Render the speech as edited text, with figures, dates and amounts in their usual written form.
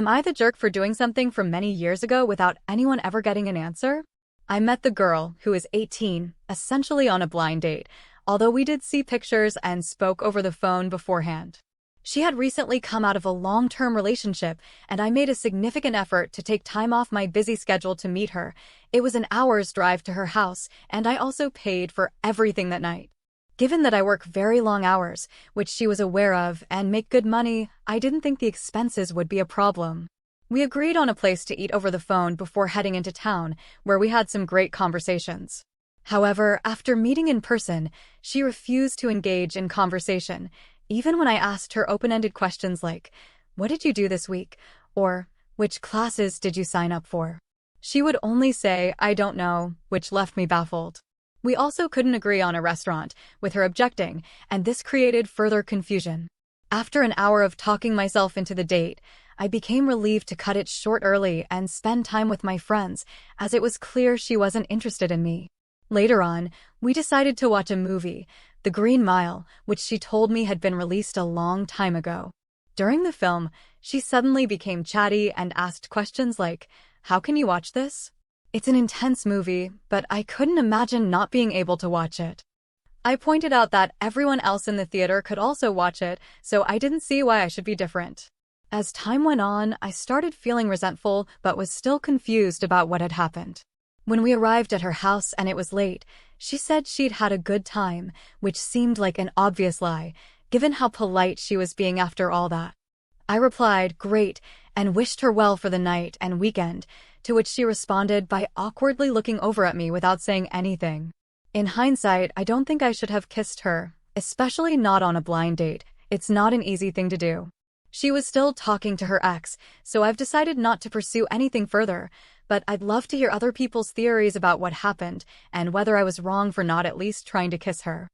Am I the jerk for doing something from many years ago without anyone ever getting an answer? I met the girl, who is 18, essentially on a blind date, although we did see pictures and spoke over the phone beforehand. She had recently come out of a long-term relationship, and I made a significant effort to take time off my busy schedule to meet her. It was an hour's drive to her house, and I also paid for everything that night. Given that I work very long hours, which she was aware of, and make good money, I didn't think the expenses would be a problem. We agreed on a place to eat over the phone before heading into town, where we had some great conversations. However, after meeting in person, she refused to engage in conversation, even when I asked her open-ended questions like, "What did you do this week?" or "Which classes did you sign up for?" She would only say, "I don't know," which left me baffled. We also couldn't agree on a restaurant, with her objecting, and this created further confusion. After an hour of talking myself into the date, I became relieved to cut it short early and spend time with my friends, as it was clear she wasn't interested in me. Later on, we decided to watch a movie, The Green Mile, which she told me had been released a long time ago. During the film, she suddenly became chatty and asked questions like, "How can you watch this?" It's an intense movie, but I couldn't imagine not being able to watch it. I pointed out that everyone else in the theater could also watch it, so I didn't see why I should be different. As time went on, I started feeling resentful but was still confused about what had happened. When we arrived at her house and it was late, she said she'd had a good time, which seemed like an obvious lie, given how polite she was being after all that. I replied, "Great," and wished her well for the night and weekend, to which she responded by awkwardly looking over at me without saying anything. In hindsight, I don't think I should have kissed her, especially not on a blind date. It's not an easy thing to do. She was still talking to her ex, so I've decided not to pursue anything further, but I'd love to hear other people's theories about what happened and whether I was wrong for not at least trying to kiss her.